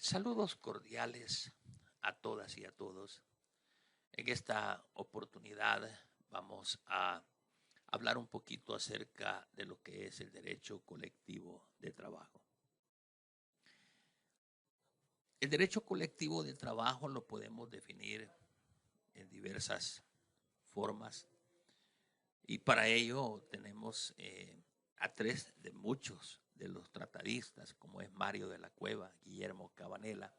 Saludos cordiales a todas y a todos. En esta oportunidad vamos a hablar un poquito acerca de lo que es el derecho colectivo de trabajo. El derecho colectivo de trabajo lo podemos definir en diversas formas y para ello tenemos a tres de muchos de los tratadistas, como es Mario de la Cueva, Guillermo Cabanela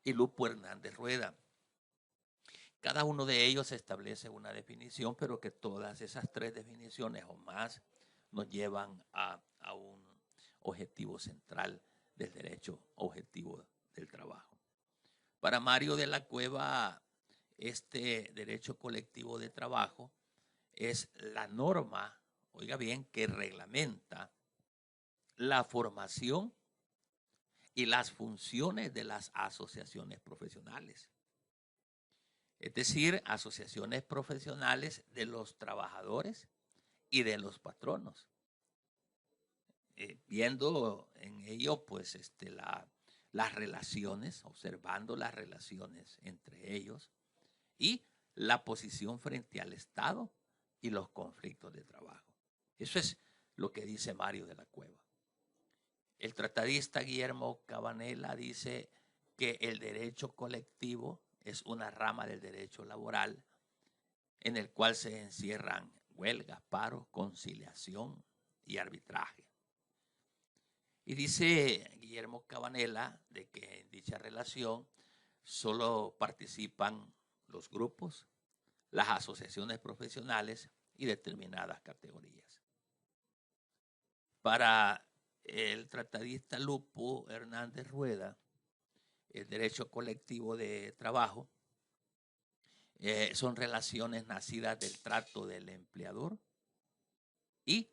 y Lupo Hernández Rueda. Cada uno de ellos establece una definición, pero que todas esas tres definiciones o más nos llevan a un objetivo central del derecho objetivo del trabajo. Para Mario de la Cueva, este derecho colectivo de trabajo es la norma, oiga bien, que reglamenta la formación y las funciones de las asociaciones profesionales. Es decir, asociaciones profesionales de los trabajadores y de los patronos. Viendo en ello, pues, las relaciones, observando las relaciones entre ellos y la posición frente al Estado y los conflictos de trabajo. Eso es lo que dice Mario de la Cueva. El tratadista Guillermo Cabanela dice que el derecho colectivo es una rama del derecho laboral en el cual se encierran huelgas, paros, conciliación y arbitraje. Y dice Guillermo Cabanela de que en dicha relación solo participan los grupos, las asociaciones profesionales y determinadas categorías. Para el tratadista Lupo Hernández Rueda, el derecho colectivo de trabajo son relaciones nacidas del trato del empleador y,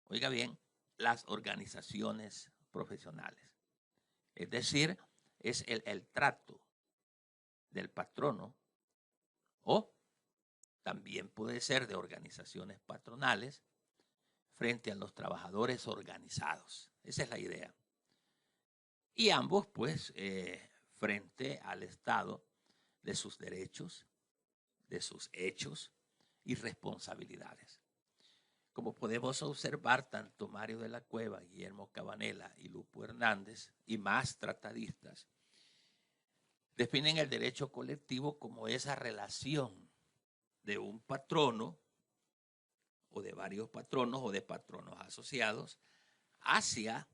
oiga bien, las organizaciones profesionales. Es decir, es el trato del patrono o también puede ser de organizaciones patronales frente a los trabajadores organizados. Esa es la idea. Y ambos, pues, frente al Estado de sus derechos, de sus hechos y responsabilidades. Como podemos observar, tanto Mario de la Cueva, Guillermo Cabanela y Lupo Hernández y más tratadistas definen el derecho colectivo como esa relación de un patrono o de varios patronos o de patronos asociados hacia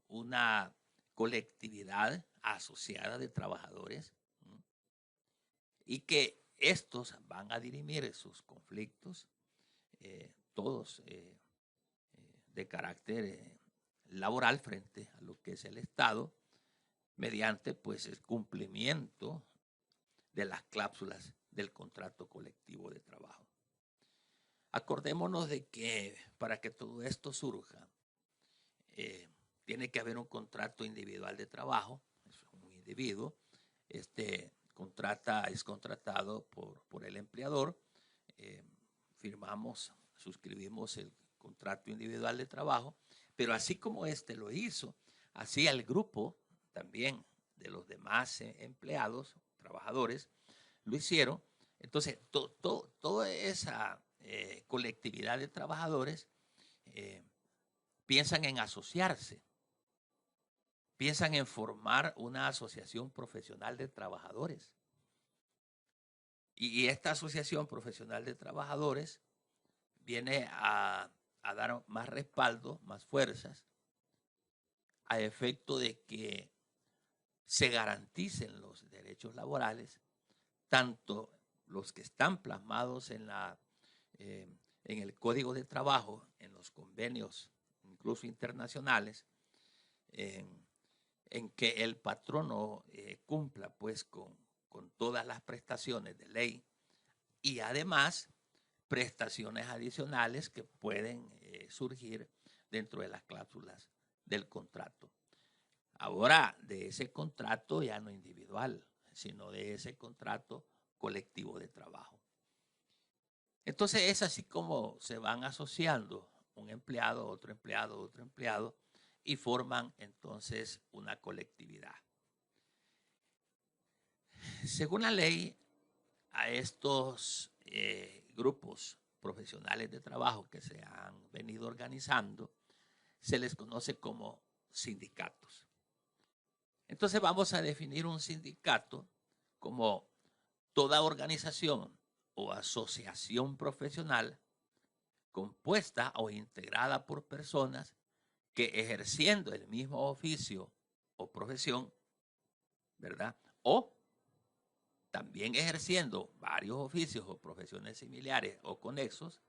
una colectividad asociada de trabajadores y que estos van a dirimir sus conflictos, todos de carácter laboral frente a lo que es el Estado, mediante pues el cumplimiento de las cláusulas del contrato colectivo de trabajo. Acordémonos de que para que todo esto surja, tiene que haber un contrato individual de trabajo, es un individuo, es contratado por el empleador, suscribimos el contrato individual de trabajo, pero así como lo hizo, así el grupo también de los demás empleados, trabajadores, lo hicieron. Entonces, toda esa colectividad de trabajadores piensan en asociarse, piensan en formar una asociación profesional de trabajadores. Y esta asociación profesional de trabajadores viene a dar más respaldo, más fuerzas, a efecto de que se garanticen los derechos laborales, tanto los que están plasmados en el Código de Trabajo, en los convenios incluso internacionales, en que el patrono cumpla pues con todas las prestaciones de ley y además prestaciones adicionales que pueden surgir dentro de las cláusulas del contrato. Ahora, de ese contrato ya no individual, sino de ese contrato colectivo de trabajo. Entonces es así como se van asociando un empleado, otro empleado y forman entonces una colectividad. Según la ley, a estos grupos profesionales de trabajo que se han venido organizando, se les conoce como sindicatos. Entonces vamos a definir un sindicato como toda organización o asociación profesional compuesta o integrada por personas que ejerciendo el mismo oficio o profesión, ¿verdad? O también ejerciendo varios oficios o profesiones similares o conexos,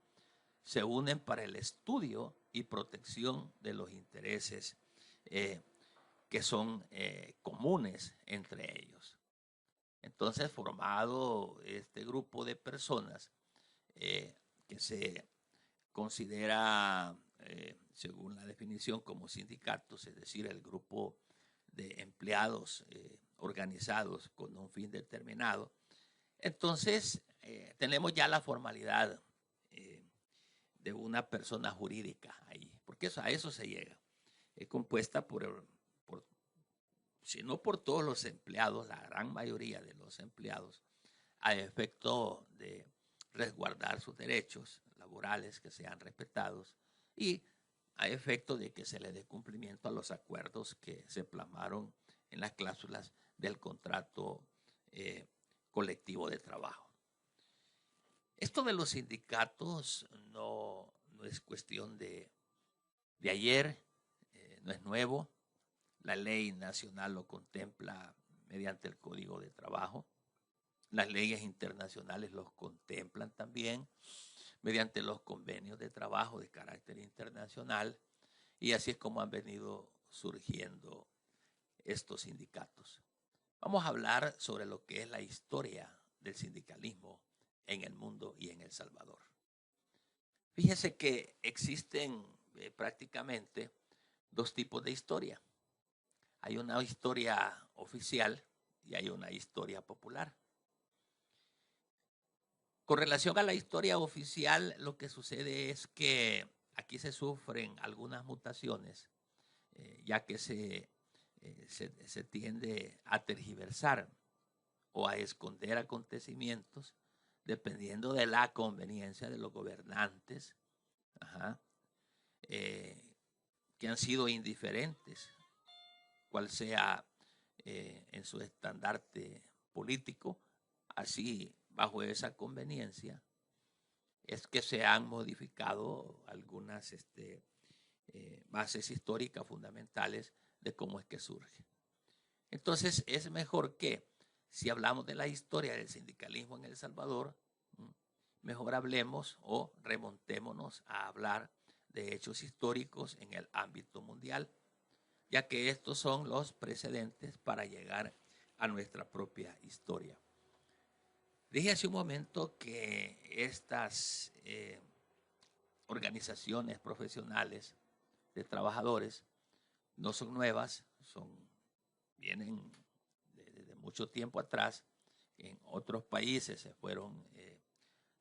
se unen para el estudio y protección de los intereses que son comunes entre ellos. Entonces, formado este grupo de personas que se considera, según la definición, como sindicatos, es decir, el grupo de empleados organizados con un fin determinado, entonces tenemos ya la formalidad de una persona jurídica ahí, porque a eso se llega. Es compuesta si no por todos los empleados, la gran mayoría de los empleados, a efecto de resguardar sus derechos laborales que sean respetados y a efecto de que se le dé cumplimiento a los acuerdos que se plasmaron en las cláusulas del contrato colectivo de trabajo. Esto de los sindicatos no es cuestión de ayer, no es nuevo. La ley nacional lo contempla mediante el Código de Trabajo. Las leyes internacionales los contemplan también mediante los convenios de trabajo de carácter internacional, y así es como han venido surgiendo estos sindicatos. Vamos a hablar sobre lo que es la historia del sindicalismo en el mundo y en El Salvador. Fíjese que existen prácticamente dos tipos de historia. Hay una historia oficial y hay una historia popular. Con relación a la historia oficial, lo que sucede es que aquí se sufren algunas mutaciones, ya que se tiende a tergiversar o a esconder acontecimientos dependiendo de la conveniencia de los gobernantes, que han sido indiferentes, cual sea en su estandarte político. Así, bajo esa conveniencia, es que se han modificado algunas bases históricas fundamentales de cómo es que surge. Entonces, es mejor que, si hablamos de la historia del sindicalismo en El Salvador, mejor hablemos o remontémonos a hablar de hechos históricos en el ámbito mundial, ya que estos son los precedentes para llegar a nuestra propia historia. Dije hace un momento que estas organizaciones profesionales de trabajadores no son nuevas, vienen desde mucho tiempo atrás. En otros países se fueron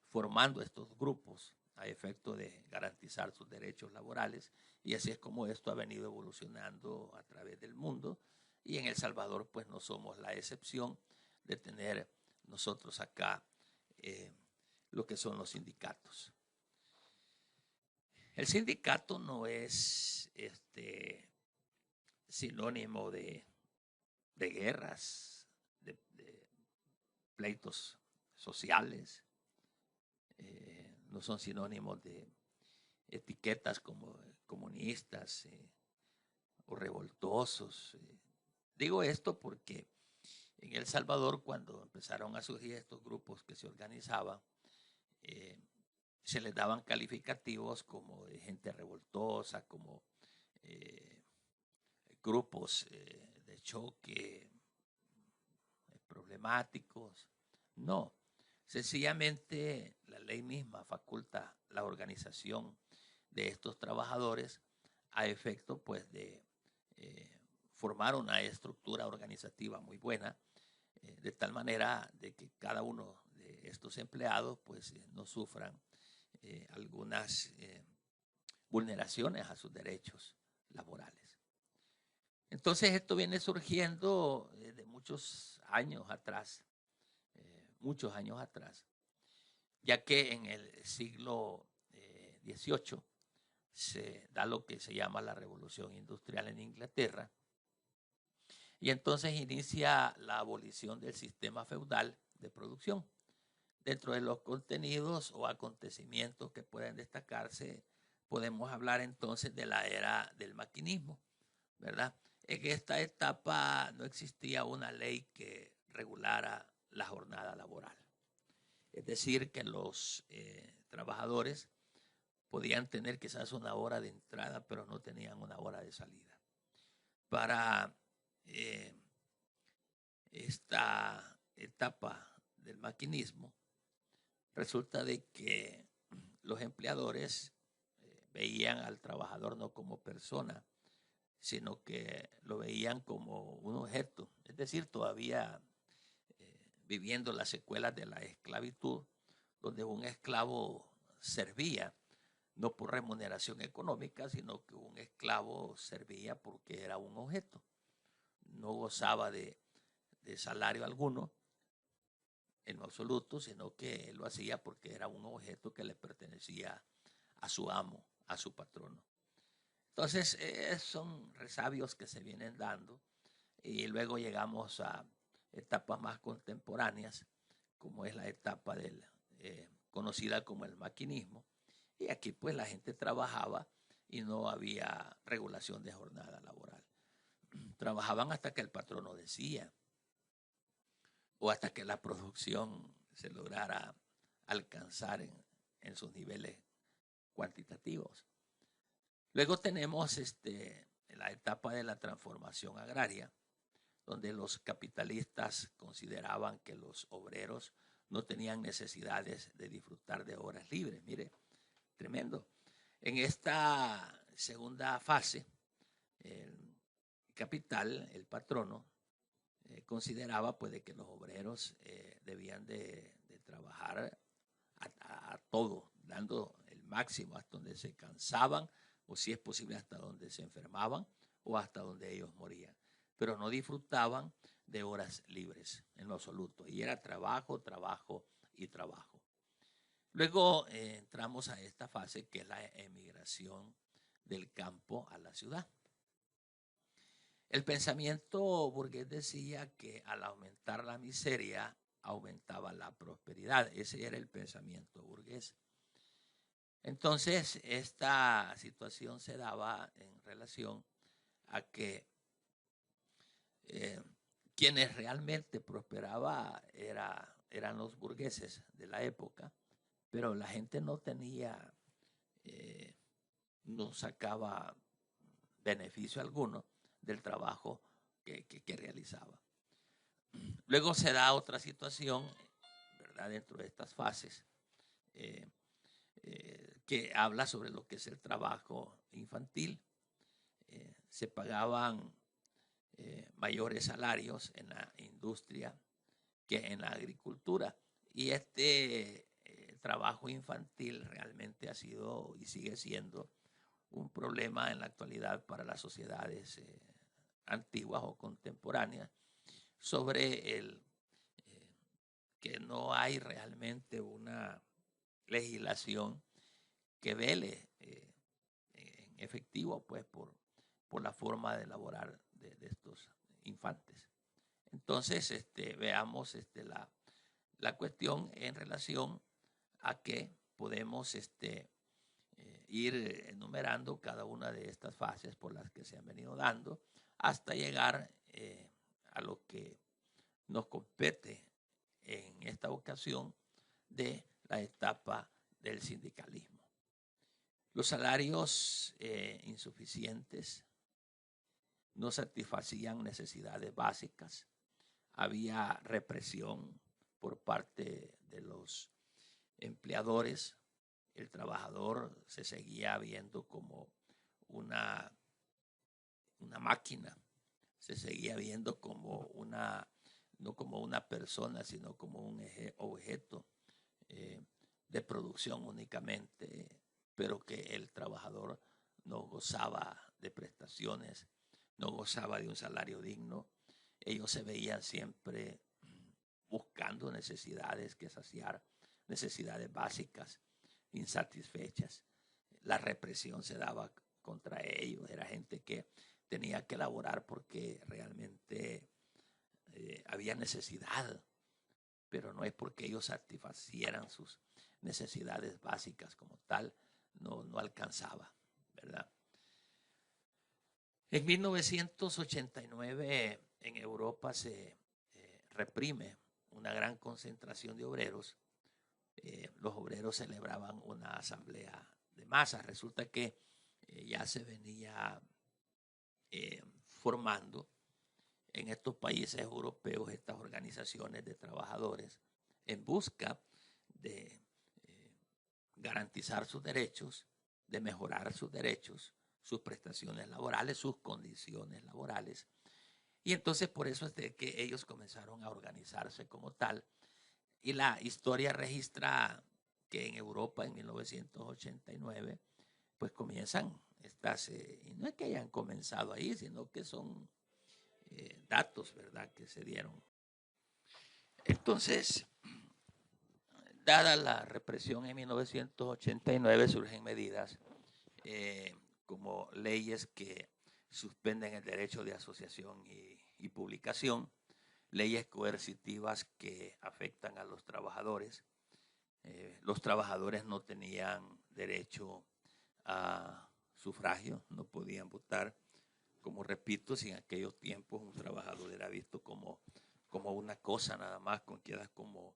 formando estos grupos a efecto de garantizar sus derechos laborales, y así es como esto ha venido evolucionando a través del mundo, y en El Salvador pues no somos la excepción de tener nosotros acá lo que son los sindicatos. El sindicato no es sinónimo de guerras, de pleitos sociales, no son sinónimos de etiquetas como comunistas o revoltosos. Digo esto porque en El Salvador, cuando empezaron a surgir estos grupos que se organizaban, se les daban calificativos como de gente revoltosa, como grupos de choque problemáticos. No, sencillamente la ley misma faculta la organización de estos trabajadores a efecto pues de formar una estructura organizativa muy buena, de tal manera de que cada uno de estos empleados pues no sufran algunas vulneraciones a sus derechos laborales. Entonces esto viene surgiendo de muchos años atrás, muchos años atrás, ya que en el siglo XVIII se da lo que se llama la Revolución Industrial en Inglaterra, y entonces inicia la abolición del sistema feudal de producción. Dentro de los contenidos o acontecimientos que pueden destacarse, podemos hablar entonces de la era del maquinismo, ¿verdad? En esta etapa no existía una ley que regulara la jornada laboral. Es decir, que los trabajadores podían tener quizás una hora de entrada, pero no tenían una hora de salida. Para esta etapa del maquinismo, resulta de que los empleadores veían al trabajador no como persona, sino que lo veían como un objeto. Es decir, todavía viviendo las secuelas de la esclavitud, donde un esclavo servía no por remuneración económica, sino que un esclavo servía porque era un objeto. No gozaba de salario alguno en lo absoluto, sino que él lo hacía porque era un objeto que le pertenecía a su amo, a su patrono. Entonces, son resabios que se vienen dando, y luego llegamos a etapas más contemporáneas, como es la etapa conocida como el maquinismo, y aquí pues la gente trabajaba y no había regulación de jornada laboral. Trabajaban hasta que el patrono decía, o hasta que la producción se lograra alcanzar en sus niveles cuantitativos. Luego tenemos la etapa de la transformación agraria, donde los capitalistas consideraban que los obreros no tenían necesidades de disfrutar de horas libres. Mire, tremendo. En esta segunda fase, el capital, el patrono, consideraba pues de que los obreros debían de trabajar a todo, dando el máximo hasta donde se cansaban, o si es posible hasta donde se enfermaban o hasta donde ellos morían, pero no disfrutaban de horas libres en lo absoluto, y era trabajo, trabajo y trabajo. Luego entramos a esta fase que es la emigración del campo a la ciudad. El pensamiento burgués decía que al aumentar la miseria aumentaba la prosperidad. Ese era el pensamiento burgués. Entonces, esta situación se daba en relación a que quienes realmente prosperaban eran los burgueses de la época, pero la gente no tenía, no sacaba beneficio alguno del trabajo que realizaba. Luego se da otra situación, ¿verdad?, dentro de estas fases, que habla sobre lo que es el trabajo infantil. Se pagaban mayores salarios en la industria que en la agricultura, y trabajo infantil realmente ha sido y sigue siendo un problema en la actualidad para las sociedades antiguas o contemporáneas, sobre que no hay realmente una legislación que vele en efectivo pues por la forma de elaborar de estos infantes. Entonces, veamos la cuestión en relación a que podemos ir enumerando cada una de estas fases por las que se han venido dando hasta llegar a lo que nos compete en esta ocasión de la etapa del sindicalismo. Los salarios insuficientes no satisfacían necesidades básicas. Había represión por parte de los empleadores. El trabajador se seguía viendo como una máquina, se seguía viendo como no como una persona, sino como un objeto de producción únicamente, pero que el trabajador no gozaba de prestaciones, no gozaba de un salario digno. Ellos se veían siempre buscando necesidades que saciar, necesidades básicas insatisfechas. La represión se daba contra ellos, era gente que tenía que laborar porque realmente había necesidad, pero no es porque ellos satisfacieran sus necesidades básicas como tal, no alcanzaba, ¿verdad? En 1989 en Europa se reprime una gran concentración de obreros. Los obreros celebraban una asamblea de masas. Resulta que ya se venía formando en estos países europeos estas organizaciones de trabajadores en busca de garantizar sus derechos, de mejorar sus derechos, sus prestaciones laborales, sus condiciones laborales. Y entonces por eso es de que ellos comenzaron a organizarse como tal. Y la historia registra que en Europa en 1989 pues comienzan estas, y no es que hayan comenzado ahí, sino que son datos, ¿verdad?, que se dieron. Entonces, dada la represión en 1989, surgen medidas como leyes que suspenden el derecho de asociación y publicación, leyes coercitivas que afectan a los trabajadores. Los trabajadores no tenían derecho a sufragio, no podían votar. Como repito, si en aquellos tiempos un trabajador era visto como una cosa nada más, queda como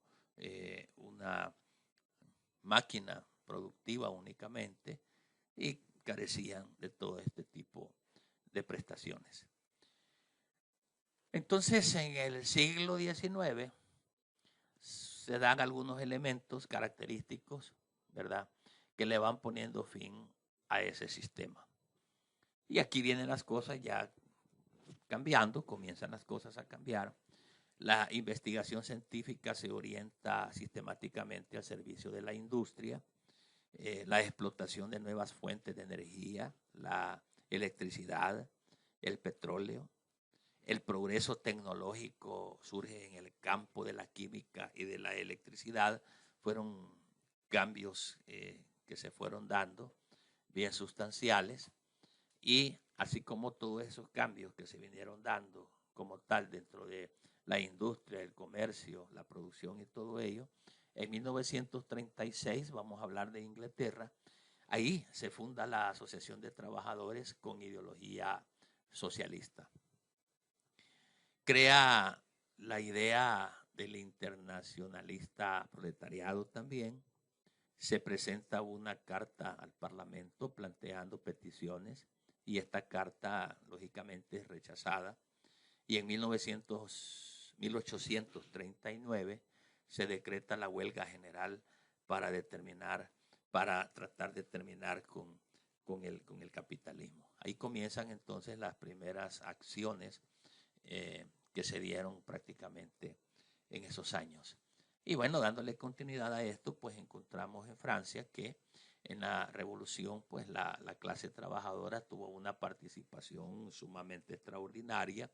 una máquina productiva únicamente, y carecían de todo este tipo de prestaciones. Entonces, en el siglo XIX se dan algunos elementos característicos, ¿verdad?, que le van poniendo fin a ese sistema. Y aquí vienen las cosas ya cambiando, comienzan las cosas a cambiar. La investigación científica se orienta sistemáticamente al servicio de la industria, la explotación de nuevas fuentes de energía, la electricidad, el petróleo. El progreso tecnológico surge en el campo de la química y de la electricidad. Fueron cambios que se fueron dando, bien sustanciales. Y así como todos esos cambios que se vinieron dando como tal dentro de la industria, el comercio, la producción y todo ello, en 1936, vamos a hablar de Inglaterra, ahí se funda la Asociación de Trabajadores con ideología socialista. Crea la idea del internacionalista proletariado también. Se presenta una carta al Parlamento planteando peticiones, y esta carta lógicamente es rechazada, y en 1839 se decreta la huelga general para tratar de terminar con el capitalismo. Ahí comienzan entonces las primeras acciones que se dieron prácticamente en esos años. Y bueno, dándole continuidad a esto, pues encontramos en Francia que en la revolución, pues la clase trabajadora tuvo una participación sumamente extraordinaria.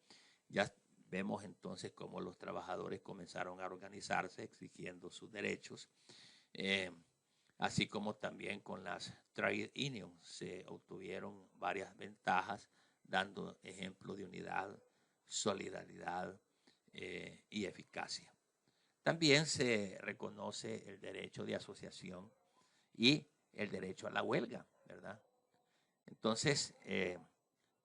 Ya vemos entonces cómo los trabajadores comenzaron a organizarse exigiendo sus derechos, así como también con las trade unions se obtuvieron varias ventajas, dando ejemplo de unidad, solidaridad y eficacia. También se reconoce el derecho de asociación y el derecho a la huelga, ¿verdad? Entonces,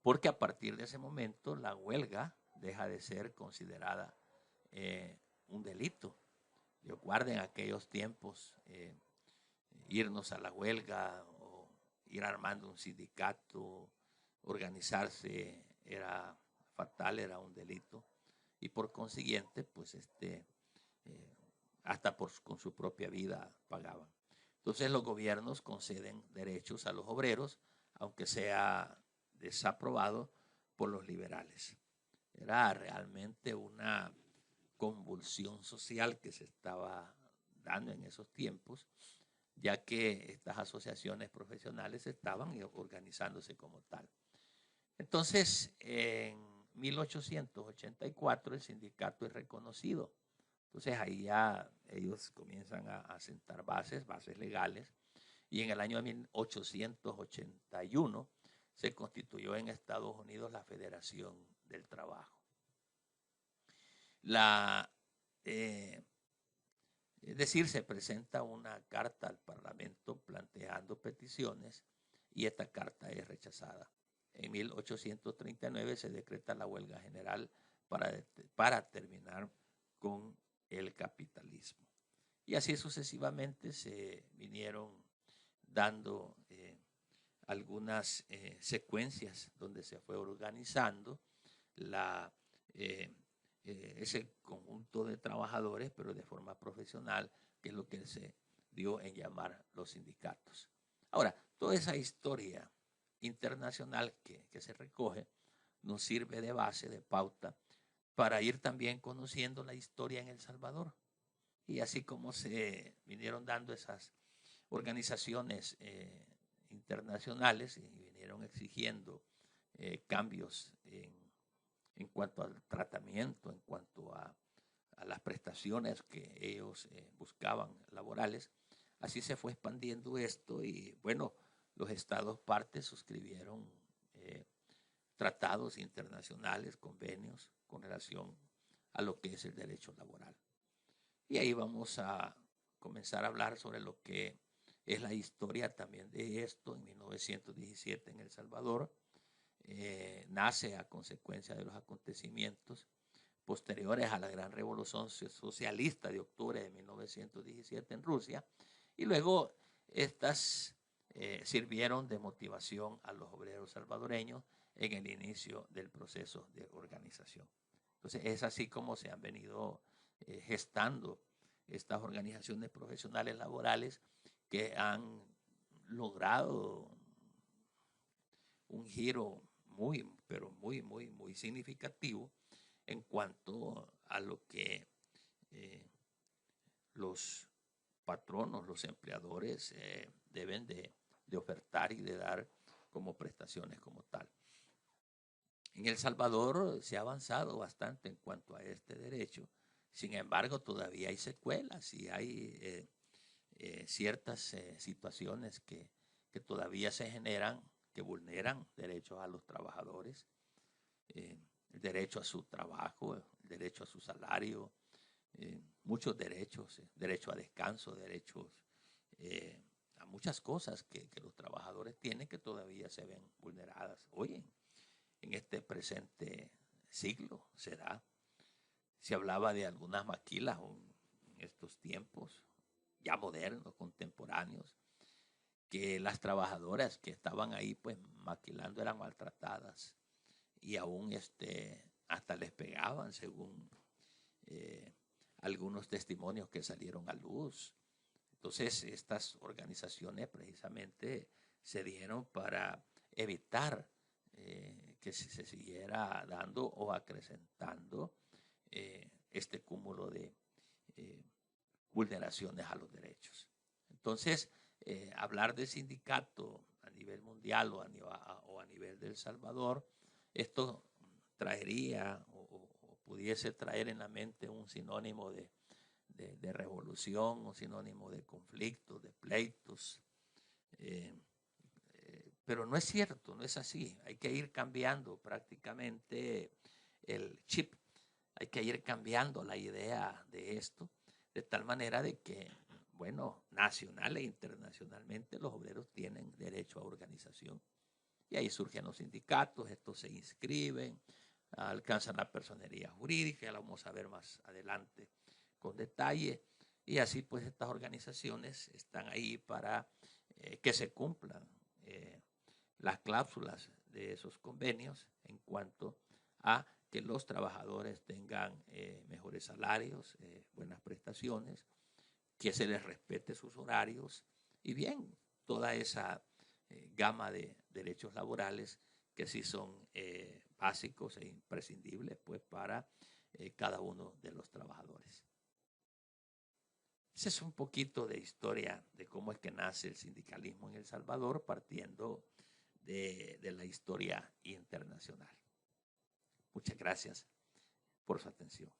porque a partir de ese momento la huelga deja de ser considerada un delito. Recuerden aquellos tiempos, irnos a la huelga o ir armando un sindicato, organizarse era fatal, era un delito, y por consiguiente, pues hasta con su propia vida pagaban. Entonces los gobiernos conceden derechos a los obreros, aunque sea desaprobado por los liberales. Era realmente una convulsión social que se estaba dando en esos tiempos, ya que estas asociaciones profesionales estaban organizándose como tal. Entonces, en 1884 el sindicato es reconocido Entonces ahí ya ellos comienzan a sentar bases legales, y en el año 1881 se constituyó en Estados Unidos la Federación del Trabajo. Es decir, se presenta una carta al Parlamento planteando peticiones y esta carta es rechazada. En 1839 se decreta la huelga general para terminar con el capitalismo. Y así sucesivamente se vinieron dando algunas secuencias donde se fue organizando ese conjunto de trabajadores, pero de forma profesional, que es lo que se dio en llamar los sindicatos. Ahora, toda esa historia internacional que se recoge nos sirve de base, de pauta, para ir también conociendo la historia en El Salvador. Y así como se vinieron dando esas organizaciones internacionales y vinieron exigiendo cambios en cuanto al tratamiento, en cuanto a las prestaciones que ellos buscaban laborales, así se fue expandiendo esto y bueno, los estados partes suscribieron tratados internacionales, convenios con relación a lo que es el derecho laboral. Y ahí vamos a comenzar a hablar sobre lo que es la historia también de esto. En 1917 en El Salvador nace a consecuencia de los acontecimientos posteriores a la gran revolución socialista de octubre de 1917 en Rusia, y luego estas sirvieron de motivación a los obreros salvadoreños en el inicio del proceso de organización. Entonces es así como se han venido gestando estas organizaciones profesionales laborales que han logrado un giro muy, pero muy, muy, muy significativo en cuanto a lo que los patronos, los empleadores deben de ofertar y de dar como prestaciones como tal. En El Salvador se ha avanzado bastante en cuanto a este derecho. Sin embargo, todavía hay secuelas y hay ciertas situaciones que todavía se generan, que vulneran derechos a los trabajadores, el derecho a su trabajo, el derecho a su salario, muchos derechos, derecho a descanso, derechos a muchas cosas que los trabajadores tienen que todavía se ven vulneradas hoy en este presente siglo. Se hablaba de algunas maquilas en estos tiempos ya modernos, contemporáneos, que las trabajadoras que estaban ahí pues maquilando eran maltratadas y aún hasta les pegaban, según algunos testimonios que salieron a luz. Entonces estas organizaciones precisamente se dieron para evitar que se siguiera dando o acrecentando este cúmulo de vulneraciones a los derechos. Entonces, hablar de sindicato a nivel mundial o a nivel de El Salvador, esto traería o pudiese traer en la mente un sinónimo de revolución, un sinónimo de conflictos, de pleitos. Pero no es cierto, no es así. Hay que ir cambiando prácticamente el chip, hay que ir cambiando la idea de esto, de tal manera de que, bueno, nacional e internacionalmente los obreros tienen derecho a organización. Y ahí surgen los sindicatos, estos se inscriben, alcanzan la personería jurídica, ya lo vamos a ver más adelante con detalle. Y así pues estas organizaciones están ahí para que se cumplan las cláusulas de esos convenios en cuanto a que los trabajadores tengan mejores salarios, buenas prestaciones, que se les respete sus horarios y bien, toda esa gama de derechos laborales que sí son básicos e imprescindibles pues para cada uno de los trabajadores. Ese es un poquito de historia de cómo es que nace el sindicalismo en El Salvador, partiendo de la historia internacional. Muchas gracias por su atención.